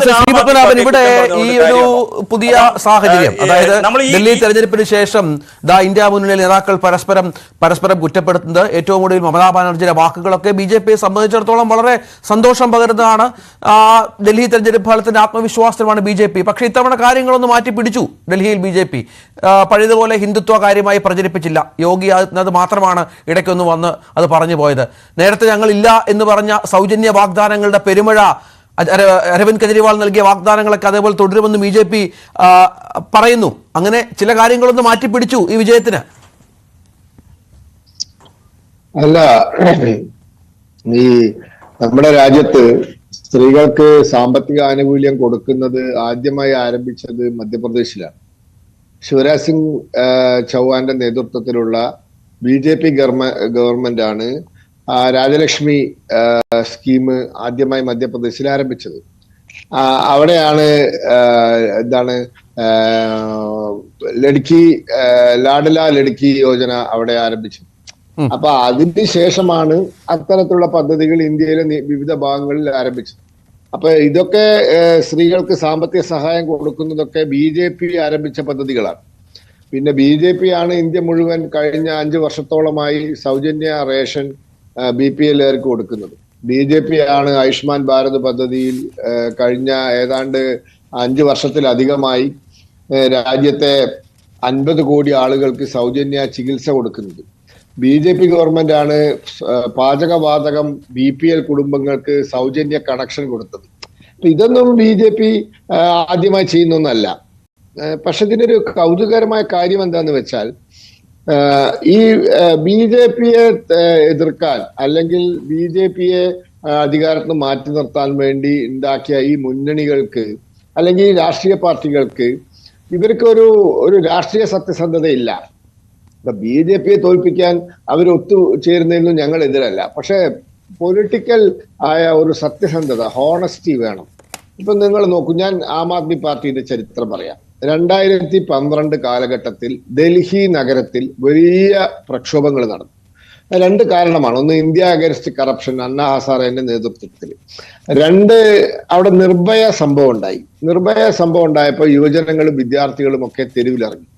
ശ്രീപത്മനാഭൻ, ഇവിടെ ഈ ഒരു പുതിയ സാഹചര്യം, അതായത് ഡൽഹി തെരഞ്ഞെടുപ്പിന് ശേഷം ഇന്ത്യ മുന്നണിയിലെ നേതാക്കൾ പരസ്പരം കുറ്റപ്പെടുത്തുന്നത്, ഏറ്റവും കൂടുതൽ മമതാ ബാനർജിയുടെ വാക്കുകളൊക്കെ BJPയെ സംബന്ധിച്ചിടത്തോളം വളരെ സന്തോഷം പകരുന്നതാണ്. ഡൽഹി തെരഞ്ഞെടുപ്പ് ഫലത്തിന്റെ ആത്മവിശ്വാസമാണ് BJP. പക്ഷേ ഇത്തവണ കാര്യങ്ങളൊന്ന് മാറ്റി പിടിച്ചു ഡൽഹിയിൽ BJP. പഴയതുപോലെ ഹിന്ദുത്വ കാര്യമായി പ്രചരിപ്പിച്ചില്ല. യോഗി ആദിത്യനാഥ് മാത്രമാണ് ഇടയ്ക്കൊന്ന് വന്ന് അത് പറഞ്ഞു പോയത്. നേരത്തെ ഞങ്ങളില്ല എന്ന് പറഞ്ഞ സൗജന്യ വാഗ്ദാനങ്ങളുടെ പെരുമഴ, അരവിന്ദ് കെജ്രിവാൾ നൽകിയ വാഗ്ദാനങ്ങളൊക്കെ അതേപോലെ തുടരുമെന്ന് BJP പറയുന്നു. അങ്ങനെ ചില കാര്യങ്ങളൊന്ന് മാറ്റിപ്പിടിച്ചു ഈ വിജയത്തിന്. അല്ല, ഈ നമ്മുടെ രാജ്യത്ത് സ്ത്രീകൾക്ക് സാമ്പത്തിക ആനുകൂല്യം കൊടുക്കുന്നത് ആദ്യമായി ആരംഭിച്ചത് മധ്യപ്രദേശിലാണ്. ശിവരാജ് സിംഗ് ചൗഹാന്റെ നേതൃത്വത്തിലുള്ള BJP ഗവൺമെന്റ് ആണ് രാജലക്ഷ്മി സ്കീം ആദ്യമായി മധ്യപ്രദേശിൽ ആരംഭിച്ചത്. അവിടെയാണ് ലാഡ്ല ലഡ്കി യോജന അവിടെ ആരംഭിച്ചത്. അപ്പൊ അതിന് ശേഷമാണ് അത്തരത്തിലുള്ള പദ്ധതികൾ ഇന്ത്യയിലെ വിവിധ ഭാഗങ്ങളിൽ ആരംഭിച്ചത്. അപ്പൊ ഇതൊക്കെ സ്ത്രീകൾക്ക് സാമ്പത്തിക സഹായം കൊടുക്കുന്നതൊക്കെ BJP ആരംഭിച്ച പദ്ധതികളാണ്. പിന്നെ BJP ആണ് ഇന്ത്യ മുഴുവൻ കഴിഞ്ഞ 5 വർഷത്തോളമായി സൗജന്യ റേഷൻ BPLകാർക്ക് കൊടുക്കുന്നത്. BJP ആണ് ആയുഷ്മാൻ ഭാരത് പദ്ധതിയിൽ കഴിഞ്ഞ ഏതാണ്ട് 5 വർഷത്തിലധികമായി രാജ്യത്തെ 50 കോടി ആളുകൾക്ക് സൗജന്യ ചികിത്സ കൊടുക്കുന്നത്. BJP ഗവൺമെന്റ് ആണ് പാചകവാതകം BPL കുടുംബങ്ങൾക്ക് സൗജന്യ കണക്ഷൻ കൊടുത്തത്. ഇതൊന്നും BJP ആദ്യമായി ചെയ്യുന്നൊന്നല്ല. പക്ഷെ ഇതിനൊരു കൗതുകരമായ കാര്യം എന്താന്ന് വെച്ചാൽ, ഈ BJPയെ എതിർക്കാൻ അല്ലെങ്കിൽ BJPയെ അധികാരത്തിൽ മാറ്റി നിർത്താൻ വേണ്ടി ഉണ്ടാക്കിയ ഈ മുന്നണികൾക്ക് അല്ലെങ്കിൽ രാഷ്ട്രീയ പാർട്ടികൾക്ക് ഇവർക്ക് ഒരു രാഷ്ട്രീയ സത്യസന്ധതയില്ല. BJPയെ തോൽപ്പിക്കാൻ അവർ ഒത്തുചേരുന്നതിനും ഞങ്ങൾ എതിരല്ല. പക്ഷെ പൊളിറ്റിക്കൽ ആയ ഒരു സത്യസന്ധത, ഹോണസ്റ്റി വേണം. ഇപ്പൊ നിങ്ങൾ നോക്കൂ, ഞാൻ ആം ആദ്മി പാർട്ടിയുടെ ചരിത്രം പറയാം. 2012 കാലഘട്ടത്തിൽ ഡൽഹി നഗരത്തിൽ വലിയ പ്രക്ഷോഭങ്ങൾ നടന്നു. 2 കാരണമാണ്. ഒന്ന്, ഇന്ത്യ അഗൈൻസ്റ്റ് കറപ്ഷൻ, അണ്ണാ ഹസാറേന്റെ നേതൃത്വത്തിൽ. 2, അവിടെ നിർഭയ സംഭവം ഉണ്ടായി. നിർഭയ സംഭവം ഉണ്ടായപ്പോൾ യുവജനങ്ങളും വിദ്യാർത്ഥികളും ഒക്കെ തെരുവിലിറങ്ങി.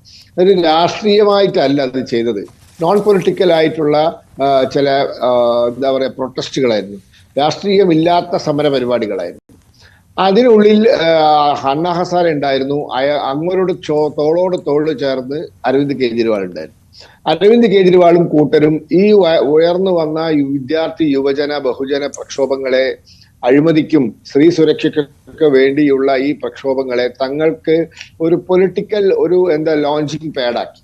ഒരു രാഷ്ട്രീയമായിട്ടല്ല അത് ചെയ്തത്, നോൺ പൊളിറ്റിക്കൽ ആയിട്ടുള്ള ചില പ്രൊട്ടസ്റ്റുകളായിരുന്നു, രാഷ്ട്രീയമില്ലാത്ത സമര പരിപാടികളായിരുന്നു. അതിനുള്ളിൽ അണ്ണാ ഹസാരെ ഉണ്ടായിരുന്നു. അങ്ങോട്ട് തോളോട് തോള് ചേർന്ന് അരവിന്ദ് കെജ്രിവാൾ ഉണ്ടായിരുന്നു. അരവിന്ദ് കെജ്രിവാളും കൂട്ടരും ഈ ഉയർന്നു വന്ന വിദ്യാർത്ഥി, യുവജന, ബഹുജന പ്രക്ഷോഭങ്ങളെ, അഴിമതിക്കും സ്ത്രീ സുരക്ഷയ്ക്കൊക്കെ വേണ്ടിയുള്ള ഈ പ്രക്ഷോഭങ്ങളെ തങ്ങൾക്ക് ഒരു പൊളിറ്റിക്കൽ ലോഞ്ചിങ് പാഡാക്കി.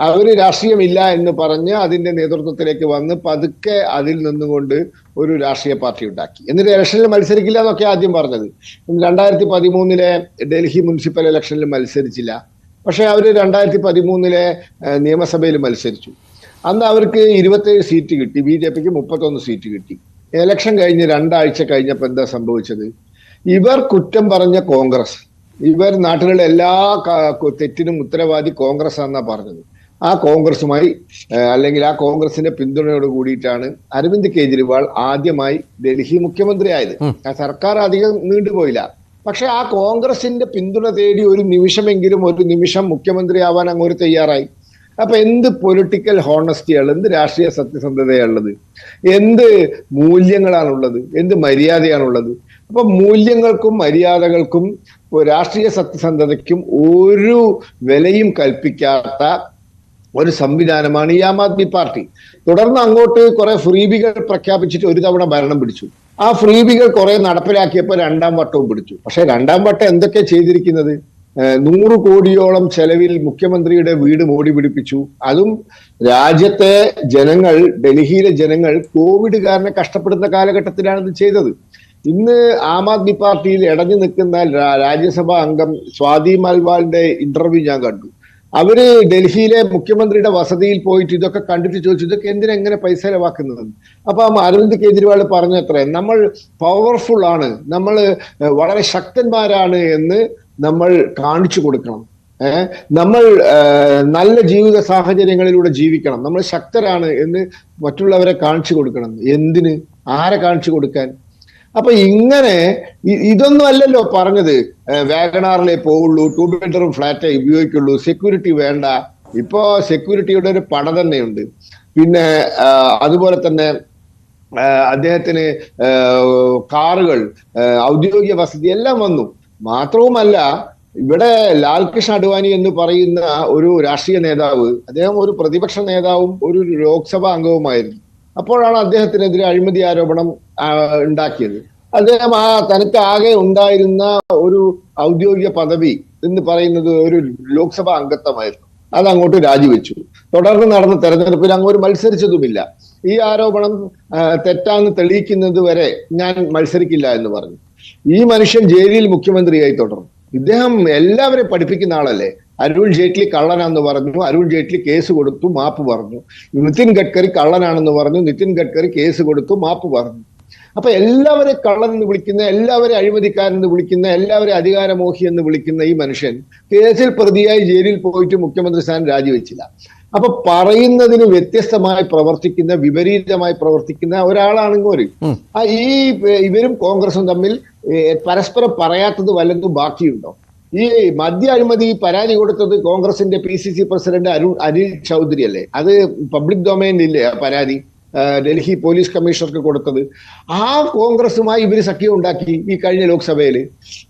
അവര് രാഷ്ട്രീയമില്ല എന്ന് പറഞ്ഞ് അതിന്റെ നേതൃത്വത്തിലേക്ക് വന്ന് പതുക്കെ അതിൽ നിന്നുകൊണ്ട് ഒരു രാഷ്ട്രീയ പാർട്ടി ഉണ്ടാക്കി. എന്നിട്ട് ഇലക്ഷനിൽ മത്സരിക്കില്ല എന്നൊക്കെ ആദ്യം പറഞ്ഞത്. 2013 ഡൽഹി മുനിസിപ്പൽ ഇലക്ഷനിൽ മത്സരിച്ചില്ല. പക്ഷെ അവര് 2013 നിയമസഭയിൽ മത്സരിച്ചു. അന്ന് അവർക്ക് 27 സീറ്റ് കിട്ടി, BJPക്ക് 31 സീറ്റ് കിട്ടി. ഇലക്ഷൻ കഴിഞ്ഞ് 2 ആഴ്ച കഴിഞ്ഞപ്പോൾ എന്താ സംഭവിച്ചത്? ഇവർ കുറ്റം പറഞ്ഞ കോൺഗ്രസ്, ഇവർ നാട്ടിലുള്ള എല്ലാ തെറ്റിനും ഉത്തരവാദി കോൺഗ്രസ് ആണെന്നാ പറഞ്ഞത്. ആ കോൺഗ്രസുമായി അല്ലെങ്കിൽ ആ കോൺഗ്രസിന്റെ പിന്തുണയോട് കൂടിയിട്ടാണ് അരവിന്ദ് കെജ്രിവാൾ ആദ്യമായി ഡൽഹി മുഖ്യമന്ത്രി ആയത്. ആ സർക്കാർ അധികം നീണ്ടുപോയില്ല. പക്ഷെ ആ കോൺഗ്രസിന്റെ പിന്തുണ തേടി ഒരു നിമിഷം മുഖ്യമന്ത്രി ആവാൻ അങ്ങോട്ട് തയ്യാറായി. അപ്പൊ എന്ത് പൊളിറ്റിക്കൽ ഹോണസ്റ്റിയാണ്, എന്ത് രാഷ്ട്രീയ സത്യസന്ധതയാണുള്ളത്, എന്ത് മൂല്യങ്ങളാണുള്ളത്, എന്ത് മര്യാദയാണുള്ളത്? അപ്പൊ മൂല്യങ്ങൾക്കും മര്യാദകൾക്കും രാഷ്ട്രീയ സത്യസന്ധതയ്ക്കും ഒരു വിലയും കൽപ്പിക്കാത്ത ഒരു സംവിധാനമാണ് ഈ ആം ആദ്മി പാർട്ടി. തുടർന്ന് അങ്ങോട്ട് കുറെ ഫ്രീബികൾ പ്രഖ്യാപിച്ചിട്ട് ഒരു തവണ ഭരണം പിടിച്ചു. ആ ഫ്രീബികൾ കുറെ നടപ്പിലാക്കിയപ്പോൾ 2ാം വട്ടവും പിടിച്ചു. പക്ഷെ 2ാം വട്ടം എന്തൊക്കെ ചെയ്തിരിക്കുന്നത്? 100 കോടിയോളം ചെലവിൽ മുഖ്യമന്ത്രിയുടെ വീട് മോടി പിടിപ്പിച്ചു. അതും രാജ്യത്തെ ജനങ്ങൾ, ഡൽഹിയിലെ ജനങ്ങൾ കോവിഡ് കാരണം കഷ്ടപ്പെടുന്ന കാലഘട്ടത്തിലാണ് ഇത് ചെയ്തത്. ഇന്ന് ആം ആദ്മി പാർട്ടിയിൽ ഇടഞ്ഞു നിൽക്കുന്ന രാജ്യസഭാ അംഗം സ്വാതി മാൽവാളിന്റെ ഇന്റർവ്യൂ ഞാൻ കണ്ടു. അവര് ഡൽഹിയിലെ മുഖ്യമന്ത്രിയുടെ വസതിയിൽ പോയിട്ട് ഇതൊക്കെ കണ്ടിട്ട് ചോദിച്ചു, ഇതൊക്കെ എന്തിനെങ്ങനെ പൈസ ചെലവാക്കുന്നത്? അപ്പൊ അരവിന്ദ് കെജ്രിവാൾ പറഞ്ഞത്രേ, നമ്മൾ പവർഫുൾ ആണ്, നമ്മൾ വളരെ ശക്തന്മാരാണ് എന്ന് നമ്മൾ കാണിച്ചു കൊടുക്കണം. നമ്മൾ നല്ല ജീവിത സാഹചര്യങ്ങളിലൂടെ ജീവിക്കണം, നമ്മൾ ശക്തരാണ് എന്ന് മറ്റുള്ളവരെ കാണിച്ചു കൊടുക്കണം. എന്തിന്? ആരെ കാണിച്ചു കൊടുക്കാൻ? അപ്പൊ ഇങ്ങനെ ഇതൊന്നും അല്ലല്ലോ പറഞ്ഞത്. വാഗണാറിലേ പോവുള്ളൂ, 2 ബെഡ്റൂം ഫ്ലാറ്റേ ഉപയോഗിക്കുള്ളൂ, സെക്യൂരിറ്റി വേണ്ട. ഇപ്പോ സെക്യൂരിറ്റിയുടെ ഒരു പട തന്നെയുണ്ട്. പിന്നെ അതുപോലെ തന്നെ അദ്ദേഹത്തിന് കാറുകൾ, ഔദ്യോഗിക വസതി എല്ലാം വന്നു. മാത്രവുമല്ല, ഇവിടെ ലാൽകൃഷ്ണ അഡ്വാനി എന്ന് പറയുന്ന ഒരു രാഷ്ട്രീയ നേതാവ്, അദ്ദേഹം ഒരു പ്രതിപക്ഷ നേതാവും ഒരു ലോക്സഭാ അംഗവുമായിരുന്നു. അപ്പോഴാണ് അദ്ദേഹത്തിനെതിരെ അഴിമതി ആരോപണം ഉണ്ടാക്കിയത്. അദ്ദേഹം തനിക്ക് ആകെ ഉണ്ടായിരുന്ന ഒരു ഔദ്യോഗിക പദവി എന്ന് പറയുന്നത് ഒരു ലോക്സഭാ അംഗത്വമായിരുന്നു. അത് അങ്ങോട്ട് രാജിവെച്ചു. തുടർന്ന് നടന്ന തെരഞ്ഞെടുപ്പിൽ അങ്ങോട്ട് മത്സരിച്ചതുമില്ല. ഈ ആരോപണം തെറ്റാന്ന് തെളിയിക്കുന്നത് വരെ ഞാൻ മത്സരിക്കില്ല എന്ന് പറഞ്ഞു. ഈ മനുഷ്യൻ ജയിലിൽ മുഖ്യമന്ത്രിയായി തുടർന്നു. ഇദ്ദേഹം എല്ലാവരെയും പഠിപ്പിക്കുന്ന ആളല്ലേ. അരുൺ ജെയ്റ്റ്ലി കള്ളനാണെന്ന് പറഞ്ഞു, അരുൺ ജെയ്റ്റ്ലി കേസ് കൊടുത്തു, മാപ്പ് പറഞ്ഞു. നിതിൻ ഗഡ്കരി കള്ളനാണെന്ന് പറഞ്ഞു, നിതിൻ ഗഡ്കരി കേസ് കൊടുത്തു, മാപ്പ് പറഞ്ഞു. അപ്പൊ എല്ലാവരെയും കള്ളൻ എന്ന് വിളിക്കുന്ന, എല്ലാവരെയും അഴിമതിക്കാരെന്ന് വിളിക്കുന്ന, എല്ലാവരെയും അധികാരമോഹി എന്ന് വിളിക്കുന്ന ഈ മനുഷ്യൻ കേസിൽ പ്രതിയായി ജയിലിൽ പോയിട്ട് മുഖ്യമന്ത്രി സ്ഥാനം രാജിവെച്ചില്ല. അപ്പൊ പറയുന്നതിന് വ്യത്യസ്തമായി പ്രവർത്തിക്കുന്ന, വിപരീതമായി പ്രവർത്തിക്കുന്ന ഒരാളാണ് ഇങ്ങോട്ട്. ഇവരും കോൺഗ്രസും തമ്മിൽ പരസ്പരം പറയാത്തത് വല്ലതും ബാക്കിയുണ്ടോ? ഈ മദ്യ അഴിമതി പരാതി കൊടുത്തത് കോൺഗ്രസിന്റെ PCC പ്രസിഡന്റ് അനിൽ ചൗധരി അല്ലേ? അത് പബ്ലിക് ഡൊമൈനിലില്ലേ ആ പരാതി? ഡൽഹി പോലീസ് കമ്മീഷണർക്ക് കൊടുത്തത്. ആ കോൺഗ്രസുമായി ഇവര് സഖ്യം ഉണ്ടാക്കി ഈ കഴിഞ്ഞ ലോക്സഭയിൽ.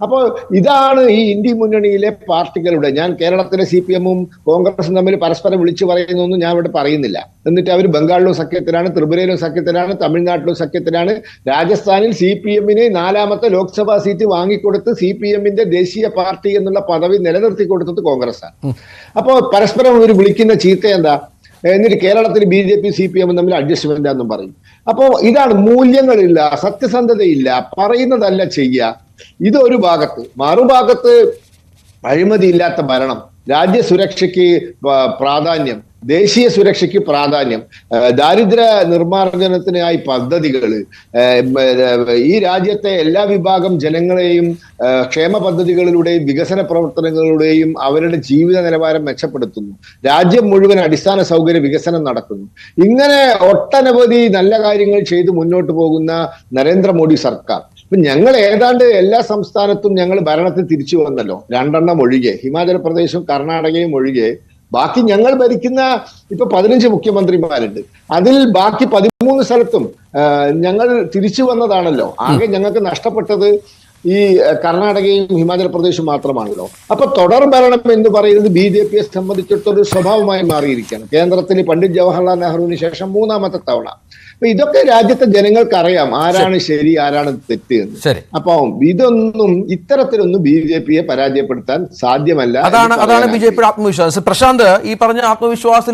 അപ്പോൾ ഇതാണ് ഈ ഇന്ത്യ മുന്നണിയിലെ പാർട്ടികളുടെ, ഞാൻ കേരളത്തിലെ CPM-ഉം കോൺഗ്രസും തമ്മിൽ പരസ്പരം വിളിച്ചു പറയുന്നൊന്നും ഞാൻ ഇവിടെ പറയുന്നില്ല. എന്നിട്ട് അവർ ബംഗാളിലും സഖ്യത്തിലാണ്, ത്രിപുരയിലും സഖ്യത്തിലാണ്, തമിഴ്നാട്ടിലും സഖ്യത്തിലാണ്. രാജസ്ഥാനിൽ CPM-ന് 4ാമത്തെ ലോക്സഭാ സീറ്റ് വാങ്ങിക്കൊടുത്ത് CPM-ന്റെ ദേശീയ പാർട്ടി എന്നുള്ള പദവി നിലനിർത്തി കൊടുത്തത് കോൺഗ്രസ്സാണ്. അപ്പോൾ പരസ്പരം ഇവർ വിളിക്കുന്ന ചീത്ത എന്താ? എന്നിട്ട് കേരളത്തിൽ BJP CPM തമ്മിൽ അഡ്ജസ്റ്റ്മെന്റ് എന്നും പറയും. അപ്പോ ഇതാണ്, മൂല്യങ്ങളില്ല, സത്യസന്ധതയില്ല, പറയുന്നതല്ല ചെയ്യുക. ഇതൊരു ഭാഗത്ത്. മറുഭാഗത്ത് അഴിമതിയില്ലാത്ത ഭരണം, രാജ്യസുരക്ഷയ്ക്ക് പ്രാധാന്യം, ദേശീയ സുരക്ഷയ്ക്ക് പ്രാധാന്യം, ദാരിദ്ര്യ നിർമ്മാർജ്ജനത്തിനായി പദ്ധതികൾ, ഈ രാജ്യത്തെ എല്ലാ വിഭാഗം ജനങ്ങളെയും ക്ഷേമ പദ്ധതികളിലൂടെയും വികസന പ്രവർത്തനങ്ങളിലൂടെയും അവരുടെ ജീവിത നിലവാരം മെച്ചപ്പെടുത്തുന്നു. രാജ്യം മുഴുവൻ അടിസ്ഥാന സൗകര്യ വികസനം നടക്കുന്നു. ഇങ്ങനെ ഒട്ടനവധി നല്ല കാര്യങ്ങൾ ചെയ്ത് മുന്നോട്ട് പോകുന്ന നരേന്ദ്രമോദി സർക്കാർ. ഇപ്പൊ ഞങ്ങൾ ഏതാണ്ട് എല്ലാ സംസ്ഥാനത്തും ഞങ്ങൾ ഭരണത്തിൽ തിരിച്ചു വന്നല്ലോ, 2 ഒഴികെ, ഹിമാചൽ പ്രദേശും കർണാടകയും ഒഴികെ. ബാക്കി ഞങ്ങൾ ഭരിക്കുന്ന ഇപ്പൊ 15 മുഖ്യമന്ത്രിമാരുണ്ട്. അതിൽ ബാക്കി 13 സ്ഥലത്തും ഞങ്ങൾ തിരിച്ചു വന്നതാണല്ലോ. ആകെ ഞങ്ങൾക്ക് നഷ്ടപ്പെട്ടത് ഈ കർണാടകയും ഹിമാചൽ പ്രദേശും മാത്രമാണല്ലോ. അപ്പൊ തുടർ ഭരണം എന്ന് പറയുന്നത് BJPയെ സംബന്ധിച്ചിടത്തൊരു സ്വഭാവമായി മാറിയിരിക്കുകയാണ്. കേന്ദ്രത്തിൽ പണ്ഡിറ്റ് ജവഹർലാൽ നെഹ്റുവിന് ശേഷം 3ാമത്തെ തവണ. അപ്പൊ ഇതൊക്കെ രാജ്യത്തെ ജനങ്ങൾക്ക് അറിയാം, ആരാണ് ശരി, ആരാണ് തെറ്റ് എന്ന്. അപ്പൊ ഇത്തരത്തിലൊന്നും BJPയെ പരാജയപ്പെടുത്താൻ സാധ്യമല്ല. അതാണ് BJPയുടെ ആത്മവിശ്വാസം. പ്രശാന്ത്, ഈ പറഞ്ഞ ആത്മവിശ്വാസത്തിൽ